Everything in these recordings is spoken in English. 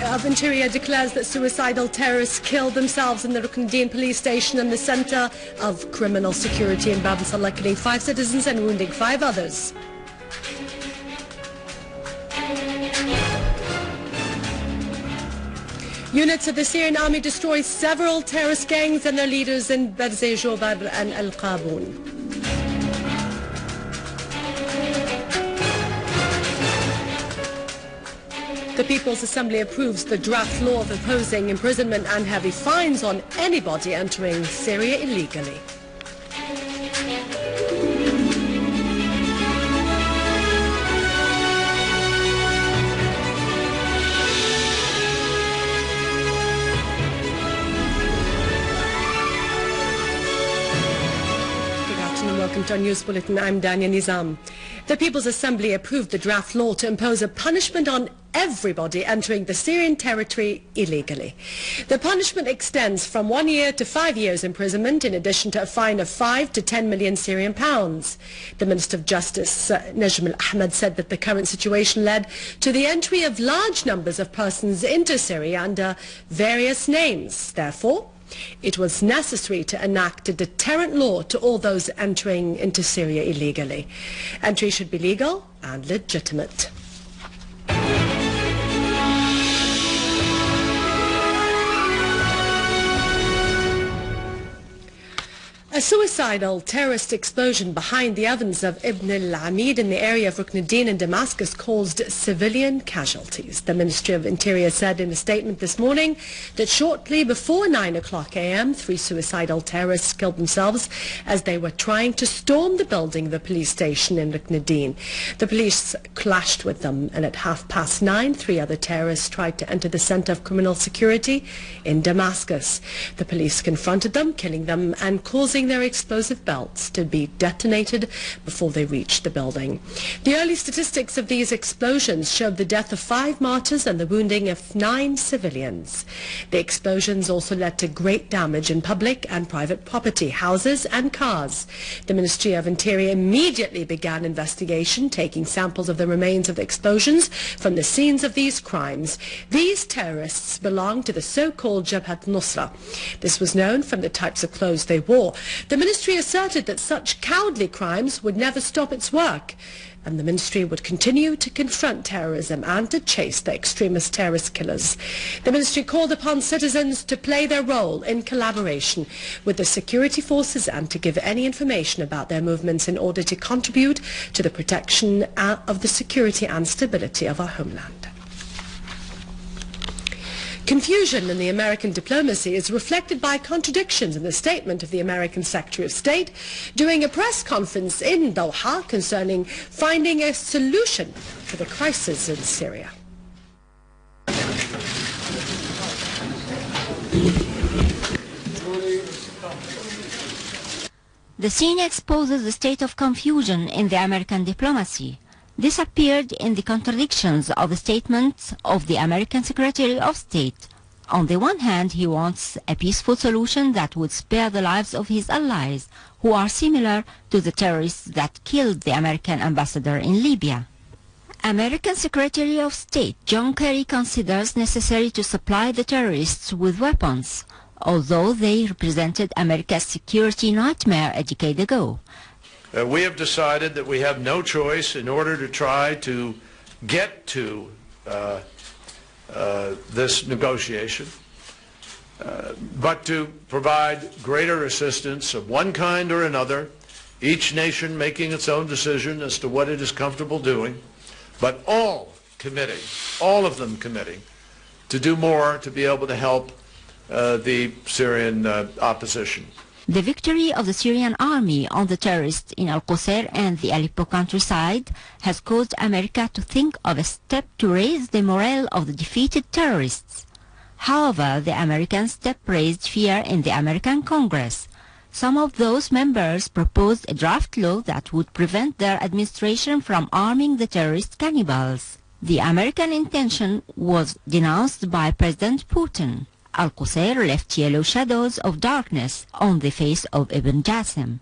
of Interior declares that suicidal terrorists killed themselves in the Rukn police station and the centre of criminal security in Bab al-Salah, killing 5 citizens and wounding 5 others. Units of the Syrian army destroy several terrorist gangs and their leaders in Berzeh, Jobar and Al-Qaboun. The People's Assembly approves the draft law of imposing imprisonment and heavy fines on anybody entering Syria illegally. Welcome to our news bulletin. I'm Dania Nizam. The People's Assembly approved the draft law to impose a punishment on everybody entering the Syrian territory illegally. The punishment extends from 1 year to 5 years imprisonment, in addition to a fine of 5 to 10 million Syrian pounds. The Minister of Justice, Najm al-Ahmed, said that the current situation led to the entry of large numbers of persons into Syria under various names. Therefore, it was necessary to enact a deterrent law to all those entering into Syria illegally. Entry should be legal and legitimate. A suicidal terrorist explosion behind the ovens of Ibn al-Amid in the area of Rukn in Damascus caused civilian casualties. The Ministry of Interior said in a statement this morning that shortly before 9 o'clock a.m., 3 suicidal terrorists killed themselves as they were trying to storm the building of the police station in Rukn. The police clashed with them, and at 9:30, 3 other terrorists tried to enter the center of criminal security in Damascus. The police confronted them, killing them and causing their explosive belts to be detonated before they reached the building. The early statistics of these explosions showed the death of 5 martyrs and the wounding of 9 civilians. The explosions also led to great damage in public and private property, houses and cars. The Ministry of Interior immediately began investigation, taking samples of the remains of the explosions from the scenes of these crimes. These terrorists belonged to the so-called Jabhat al-Nusra. This was known from the types of clothes they wore. The ministry asserted that such cowardly crimes would never stop its work, and the ministry would continue to confront terrorism and to chase the extremist terrorist killers. The ministry called upon citizens to play their role in collaboration with the security forces and to give any information about their movements in order to contribute to the protection of the security and stability of our homeland. Confusion in the American diplomacy is reflected by contradictions in the statement of the American Secretary of State during a press conference in Doha concerning finding a solution to the crisis in Syria. The scene exposes the state of confusion in the American diplomacy. This appeared in the contradictions of the statements of the American Secretary of State. On the one hand, he wants a peaceful solution that would spare the lives of his allies, who are similar to the terrorists that killed the American ambassador in Libya. American Secretary of State John Kerry considers necessary to supply the terrorists with weapons, although they represented America's security nightmare a decade ago. We have decided that we have no choice in order to try to get to this negotiation, but to provide greater assistance of one kind or another, each nation making its own decision as to what it is comfortable doing, but all of them committing to do more to be able to help the Syrian opposition. The victory of the Syrian army on the terrorists in al-Qusayr and the Aleppo countryside has caused America to think of a step to raise the morale of the defeated terrorists. However, the American step raised fear in the American Congress. Some of those members proposed a draft law that would prevent their administration from arming the terrorist cannibals. The American intention was denounced by President Putin. Al-Qusayr left yellow shadows of darkness on the face of Ibn Jassim.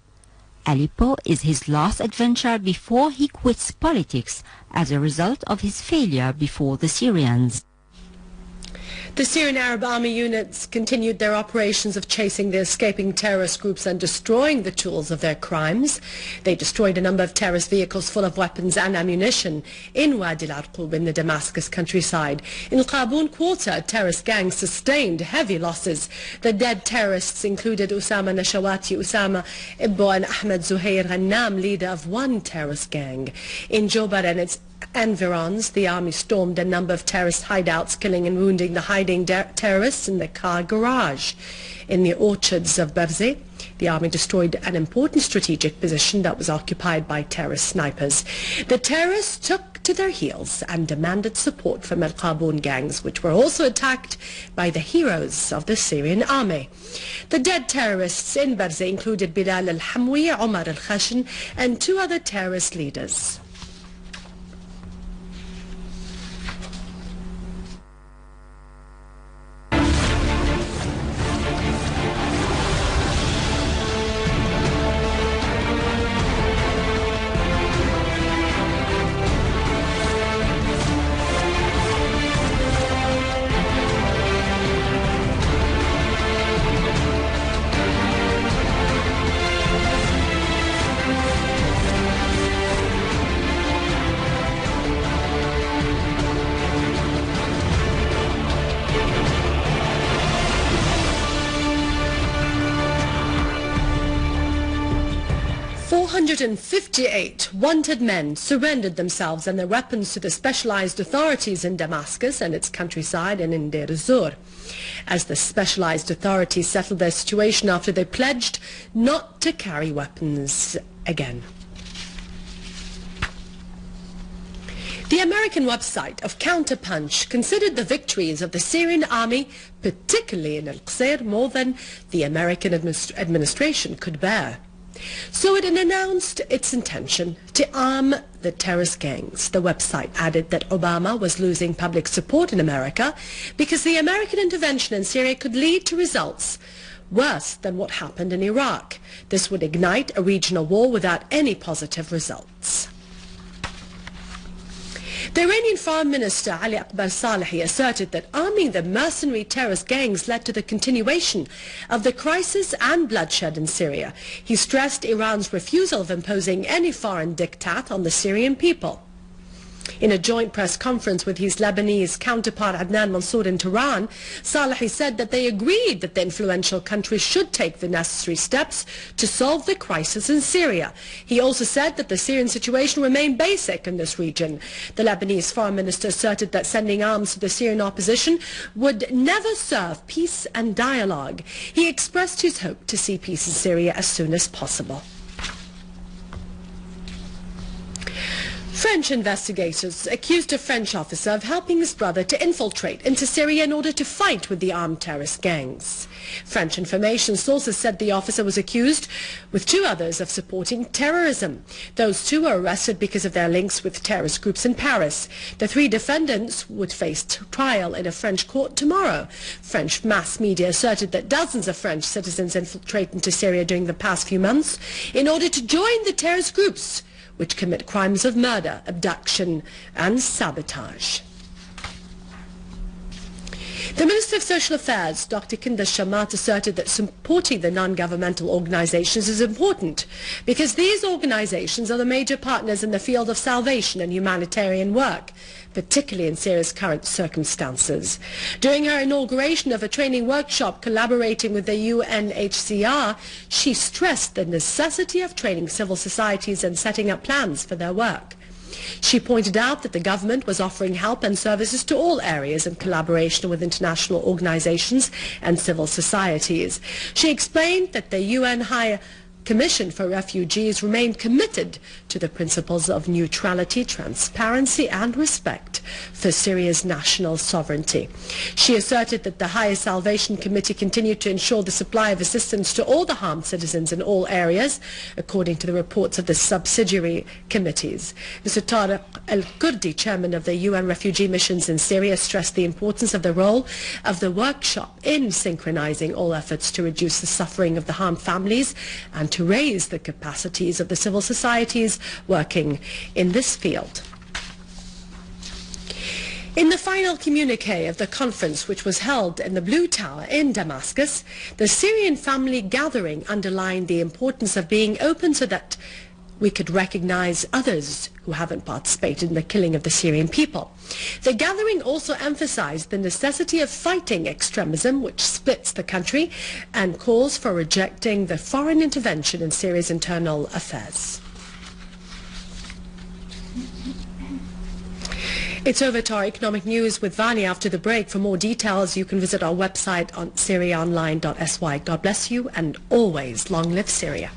Aleppo is his last adventure before he quits politics as a result of his failure before the Syrians. The Syrian Arab Army units continued their operations of chasing the escaping terrorist groups and destroying the tools of their crimes. They destroyed a number of terrorist vehicles full of weapons and ammunition in Wadi al-Arqub in the Damascus countryside. In Al-Qaboon quarter, a terrorist gang sustained heavy losses. The dead terrorists included Usama Nashawati, Usama Ibbo and Ahmed Zuhair Ghannam, leader of one terrorist gang. In Jobar and its environs, the army stormed a number of terrorist hideouts, killing and wounding the hiding terrorists in the car garage. In the orchards of Barze, the army destroyed an important strategic position that was occupied by terrorist snipers. The terrorists took to their heels and demanded support from al-Qaboon gangs, which were also attacked by the heroes of the Syrian army. The dead terrorists in Barze included Bilal al-Hamwi, Omar al-Khashin, and two other terrorist leaders. "458 wanted men surrendered themselves and their weapons to the specialized authorities in Damascus and its countryside and in Deir ez-Zor, as the specialized authorities settled their situation after they pledged not to carry weapons again. The American website of Counterpunch considered the victories of the Syrian army, particularly in Al-Qusayr, more than the American administration could bear. So it announced its intention to arm the terrorist gangs. The website added that Obama was losing public support in America because the American intervention in Syria could lead to results worse than what happened in Iraq. This would ignite a regional war without any positive results. The Iranian Foreign Minister Ali Akbar Salehi asserted that arming the mercenary terrorist gangs led to the continuation of the crisis and bloodshed in Syria. He stressed Iran's refusal of imposing any foreign diktat on the Syrian people. In a joint press conference with his Lebanese counterpart Adnan Mansour in Tehran, Salehi said that they agreed that the influential country should take the necessary steps to solve the crisis in Syria. He also said that the Syrian situation remained basic in this region. The Lebanese foreign minister asserted that sending arms to the Syrian opposition would never serve peace and dialogue. He expressed his hope to see peace in Syria as soon as possible. French investigators accused a French officer of helping his brother to infiltrate into Syria in order to fight with the armed terrorist gangs. French information sources said the officer was accused, with two others, of supporting terrorism. Those two were arrested because of their links with terrorist groups in Paris. The three defendants would face trial in a French court tomorrow. French mass media asserted that dozens of French citizens infiltrated into Syria during the past few months in order to join the terrorist groups, which commit crimes of murder, abduction and sabotage. The Minister of Social Affairs, Dr. Kinda Shamat, asserted that supporting the non-governmental organizations is important because these organizations are the major partners in the field of salvation and humanitarian work, particularly in Syria's current circumstances. During her inauguration of a training workshop collaborating with the UNHCR, she stressed the necessity of training civil societies and setting up plans for their work. She pointed out that the government was offering help and services to all areas in collaboration with international organizations and civil societies. She explained that the UN High Commission for Refugees remained committed to the principles of neutrality, transparency and respect for Syria's national sovereignty. She asserted that the High Salvation Committee continued to ensure the supply of assistance to all the harmed citizens in all areas, according to the reports of the subsidiary committees. Mr. Tariq al-Kurdi, chairman of the UN refugee missions in Syria, stressed the importance of the role of the workshop in synchronizing all efforts to reduce the suffering of the harmed families and to raise the capacities of the civil societies working in this field. In the final communique of the conference, which was held in the Blue Tower in Damascus, the Syrian family gathering underlined the importance of being open so that we could recognize others who haven't participated in the killing of the Syrian people. The gathering also emphasized the necessity of fighting extremism, which splits the country, and calls for rejecting the foreign intervention in Syria's internal affairs. It's over to our economic news with Vani after the break. For more details, you can visit our website on syriaonline.sy. God bless you, and always long live Syria.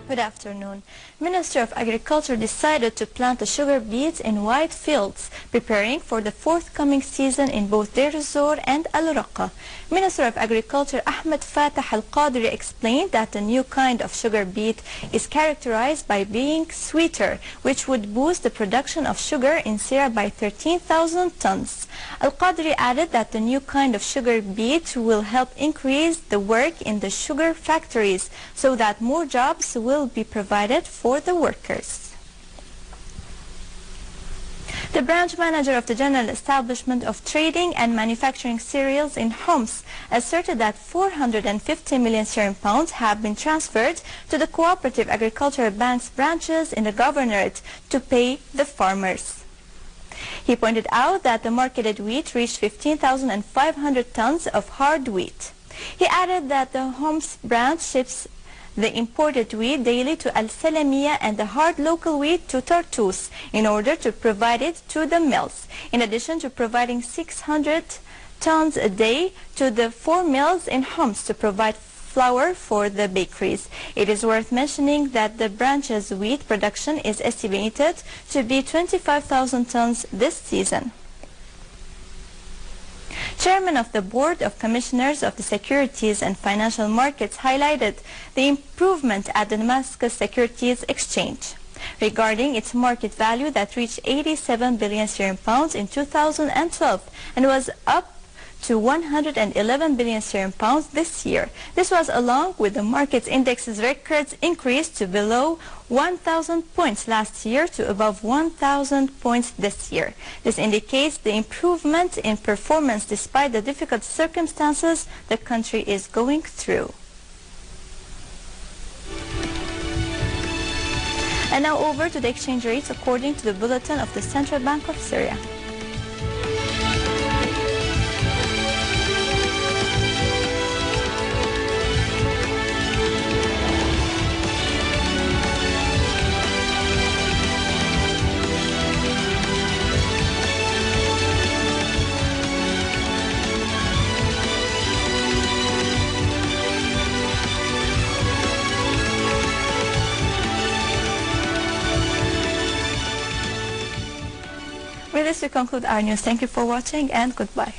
Good afternoon. Minister of Agriculture decided to plant the sugar beets in wide fields, preparing for the forthcoming season in both Deir ez-Zor and Al-Raqqa. Minister of Agriculture Ahmed Fatah al-Qadri explained that the new kind of sugar beet is characterized by being sweeter, which would boost the production of sugar in Syria by 13,000 tons. Al-Qadri added that the new kind of sugar beet will help increase the work in the sugar factories so that more jobs will be provided for the workers. The branch manager of the General Establishment of Trading and Manufacturing Cereals in Homs asserted that 450 million Syrian pounds have been transferred to the Cooperative Agricultural Bank's branches in the Governorate to pay the farmers. He pointed out that the marketed wheat reached 15,500 tons of hard wheat. He added that the Homs branch ships the imported wheat daily to Al-Salamiya and the hard local wheat to Tartus in order to provide it to the mills, in addition to providing 600 tons a day to the 4 mills in Homs to provide flour for the bakeries. It is worth mentioning that the branch's wheat production is estimated to be 25,000 tons this season. Chairman of the Board of Commissioners of the Securities and Financial Markets highlighted the improvement at the Damascus Securities Exchange regarding its market value that reached 87 billion Syrian pounds in 2012 and was up to 111 billion Syrian pounds this year. This was along with the market index's records increase to below 1,000 points last year to above 1,000 points this year. This indicates the improvement in performance despite the difficult circumstances the country is going through. And now over to the exchange rates according to the bulletin of the Central Bank of Syria. With this, we conclude our news. Thank you for watching and goodbye.